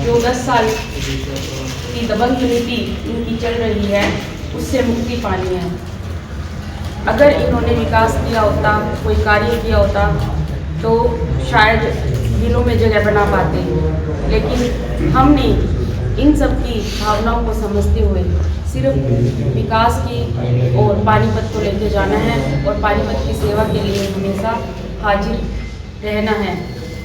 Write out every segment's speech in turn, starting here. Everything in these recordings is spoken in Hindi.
जो 10 साल की दबंग नीति इनकी चल रही है उससे मुक्ति पानी है। अगर इन्होंने विकास किया होता, कोई कार्य किया होता तो शायद दिलों में जगह बना पाते, लेकिन हमने इन सब की भावनाओं को समझते हुए सिर्फ विकास की और पानीपत को लेकर जाना है और पानीपत की सेवा के लिए हमेशा हाजिर रहना है।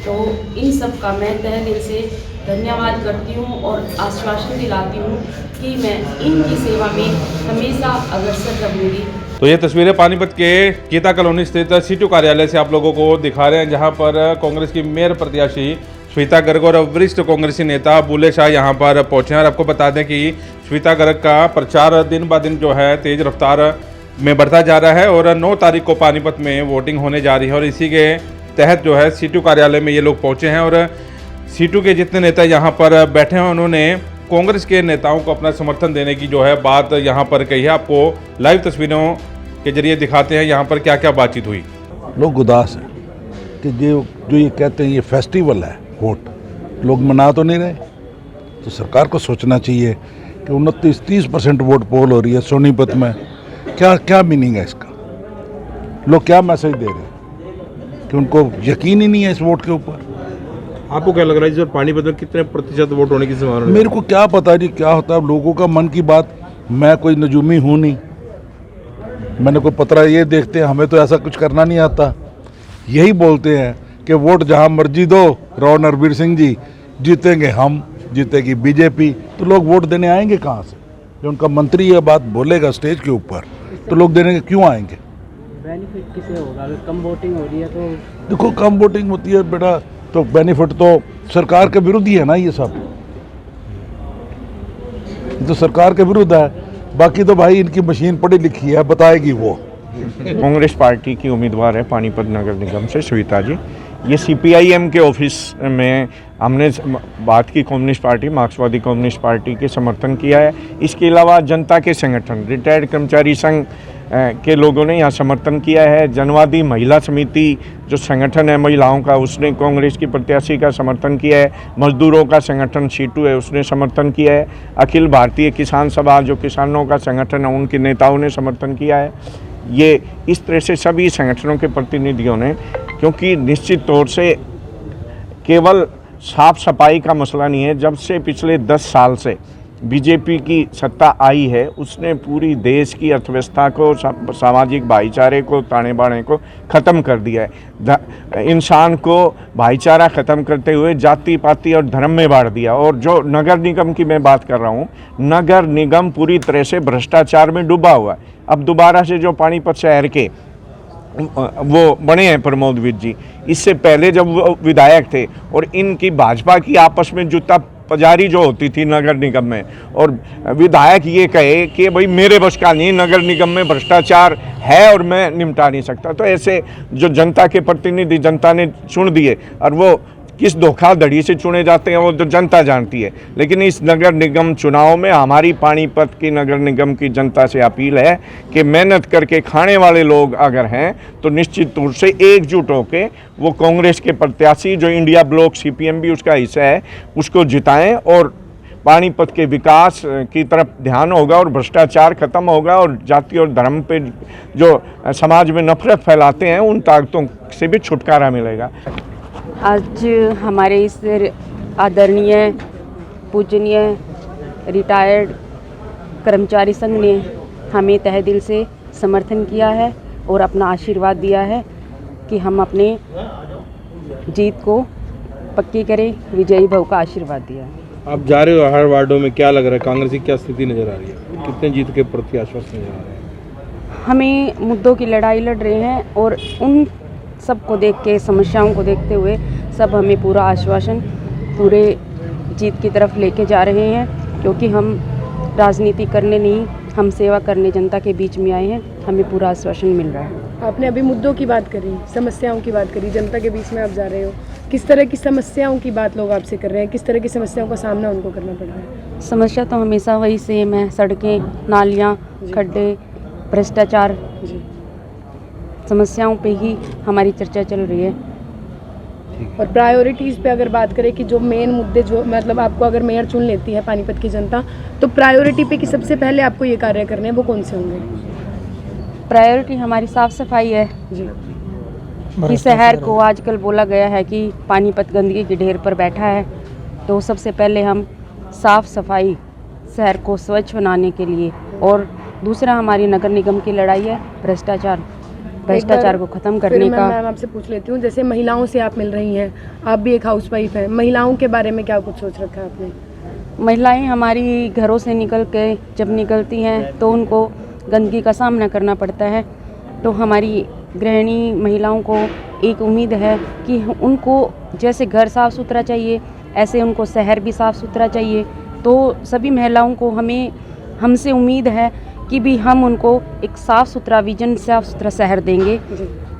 तो इन सब का मैं तहे दिल से धन्यवाद करती हूँ और आश्वासन दिलाती हूँ कि मैं इनकी सेवा में हमेशा अग्रसर रहूँगी। तो ये तस्वीरें पानीपत के गीता कॉलोनी स्थित सीटू कार्यालय से आप लोगों को दिखा रहे हैं, जहां पर कांग्रेस की मेयर प्रत्याशी श्वेता गर्ग और वरिष्ठ कांग्रेसी नेता बुल्ले शाह यहां पर पहुंचे हैं। और आपको बता दें कि श्वेता गर्ग का प्रचार दिन ब दिन जो है तेज रफ्तार में बढ़ता जा रहा है और 9 तारीख को पानीपत में वोटिंग होने जा रही है और इसी के तहत जो है सीटू कार्यालय में ये लोग पहुंचे हैं। और सीटू के जितने नेता यहाँ पर बैठे हैं उन्होंने कांग्रेस के नेताओं को अपना समर्थन देने की जो है बात यहाँ पर कही है। आपको लाइव तस्वीरों के जरिए दिखाते हैं यहाँ पर क्या क्या बातचीत हुई। लोग उदास हैं कि जो ये कहते हैं ये फेस्टिवल है, वोट लोग मना तो नहीं रहे। तो सरकार को सोचना चाहिए कि 29-30% वोट पोल हो रही है सोनीपत में, क्या मीनिंग है इसका? लोग क्या मैसेज दे रहे हैं कि उनको यकीन ही नहीं है इस वोट के ऊपर। आपको क्या लग रहा है इस बार पानीपत में कितने प्रतिशत वोट होने की संभावना है? मेरे को क्या पता जी क्या होता है लोगों का मन की बात। मैं कोई नजूमी हूँ नहीं, मैंने कोई पत्र ये देखते हैं, हमें तो ऐसा कुछ करना नहीं आता। यही बोलते हैं कि वोट जहाँ मर्जी दो, राव नरवीर सिंह जी जीतेंगे हम, जीतेगी बीजेपी। तो लोग वोट देने आएंगे कहाँ से? जो उनका मंत्री ये बात बोलेगा स्टेज के ऊपर तो लोग देने के क्यों आएंगे? बेनिफिट किसे होगा? अगर कम वोटिंग हो रही है तो देखो कम वोटिंग होती है बेटा तो बेनिफिट तो सरकार के विरुद्ध ही है ना। ये सब तो सरकार के विरुद्ध है। बाकी तो भाई इनकी मशीन पढ़ी लिखी है, बताएगी वो। कांग्रेस पार्टी की उम्मीदवार है पानीपत नगर निगम से श्वेता जी। ये सीपीआईएम के ऑफिस में हमने बात की, कम्युनिस्ट पार्टी, मार्क्सवादी कम्युनिस्ट पार्टी के समर्थन किया है। इसके अलावा जनता के संगठन, रिटायर्ड कर्मचारी संघ के लोगों ने यहाँ समर्थन किया है। जनवादी महिला समिति जो संगठन है महिलाओं का, उसने कांग्रेस की प्रत्याशी का समर्थन किया है। मजदूरों का संगठन सीटू है, उसने समर्थन किया है। अखिल भारतीय किसान सभा जो किसानों का संगठन है, उनके नेताओं ने समर्थन किया है। ये इस तरह से सभी संगठनों के प्रतिनिधियों ने, क्योंकि निश्चित तौर से केवल साफ सफाई का मसला नहीं है। जब से पिछले 10 साल से बीजेपी की सत्ता आई है, उसने पूरी देश की अर्थव्यवस्था को, सामाजिक भाईचारे को, ताने बाने को ख़त्म कर दिया है। इंसान को भाईचारा ख़त्म करते हुए जाति पाति और धर्म में बांट दिया। और जो नगर निगम की मैं बात कर रहा हूँ, नगर निगम पूरी तरह से भ्रष्टाचार में डूबा हुआ है। अब दोबारा से जो पानीपत शहर के वो बने हैं प्रमोद वीर जी, इससे पहले जब वो विधायक थे और इनकी भाजपा की आपस में जूता पजारी जो होती थी नगर निगम में, और विधायक ये कहे कि भाई मेरे बस का नहीं, नगर निगम में भ्रष्टाचार है और मैं निपटा नहीं सकता। तो ऐसे जो जनता के प्रतिनिधि जनता ने चुन दिए, और वो किस धोखाधड़ी से चुने जाते हैं वो तो जनता जानती है। लेकिन इस नगर निगम चुनाव में हमारी पानीपत की नगर निगम की जनता से अपील है कि मेहनत करके खाने वाले लोग अगर हैं तो निश्चित तौर से एकजुट होकर वो कांग्रेस के प्रत्याशी जो इंडिया ब्लॉक सीपीएम भी उसका हिस्सा है उसको जिताएं और पानीपत के विकास की तरफ ध्यान होगा और भ्रष्टाचार खत्म होगा और जाति और धर्म पे जो समाज में नफरत फैलाते हैं उन ताकतों से भी छुटकारा मिलेगा। आज हमारे इस आदरणीय पूजनीय रिटायर्ड कर्मचारी संघ ने हमें तहे दिल से समर्थन किया है और अपना आशीर्वाद दिया है कि हम अपने जीत को पक्की करें, विजयी भव का आशीर्वाद दिया है। आप जा रहे हो हर वार्डों में, क्या लग रहा है कांग्रेस की क्या स्थिति नजर आ रही है? कितने जीत के प्रति आश्वस्त नजर आ रहे हैं? हमें मुद्दों की लड़ाई लड़ रहे हैं और उन सबको देख के, समस्याओं को देखते हुए सब हमें पूरा आश्वासन पूरे जीत की तरफ लेके जा रहे हैं, क्योंकि हम राजनीति करने नहीं, हम सेवा करने जनता के बीच में आए हैं। हमें पूरा आश्वासन मिल रहा है। आपने अभी मुद्दों की बात करी, समस्याओं की बात करी, जनता के बीच में आप जा रहे हो। किस तरह की समस्याओं की बात लोग आपसे कर रहे हैं? किस तरह की समस्याओं का सामना उनको करना पड़ रहा है? समस्या तो हमेशा वही सेम है, सड़कें, नालियाँ, खड्डे, भ्रष्टाचार, समस्याओं पे ही हमारी चर्चा चल रही है। और प्रायोरिटीज़ पे अगर बात करें कि जो मेन मुद्दे जो मतलब आपको अगर मेयर चुन लेती है पानीपत की जनता, तो प्रायोरिटी पे कि सबसे पहले आपको ये कार्य करने हैं, वो कौन से होंगे? प्रायोरिटी हमारी साफ़ सफाई है जी। कि शहर को आजकल बोला गया है कि पानीपत गंदगी के ढेर पर बैठा है, तो सबसे पहले हम साफ़ सफाई शहर को स्वच्छ बनाने के लिए, और दूसरा हमारी नगर निगम की लड़ाई है भ्रष्टाचार को ख़त्म करने फिर का। मैं आपसे पूछ लेती हूँ, जैसे महिलाओं से आप मिल रही हैं, आप भी एक हाउसवाइफ हैं, महिलाओं के बारे में क्या कुछ सोच रखा है आपने? महिलाएं हमारी घरों से निकल के जब निकलती हैं तो उनको गंदगी का सामना करना पड़ता है, तो हमारी गृहिणी महिलाओं को एक उम्मीद है कि उनको जैसे घर साफ़ सुथरा चाहिए, ऐसे उनको शहर भी साफ़ सुथरा चाहिए। तो सभी महिलाओं को हमसे उम्मीद है कि भी हम उनको एक साफ़ सुथरा विजन, साफ़ सुथरा शहर देंगे।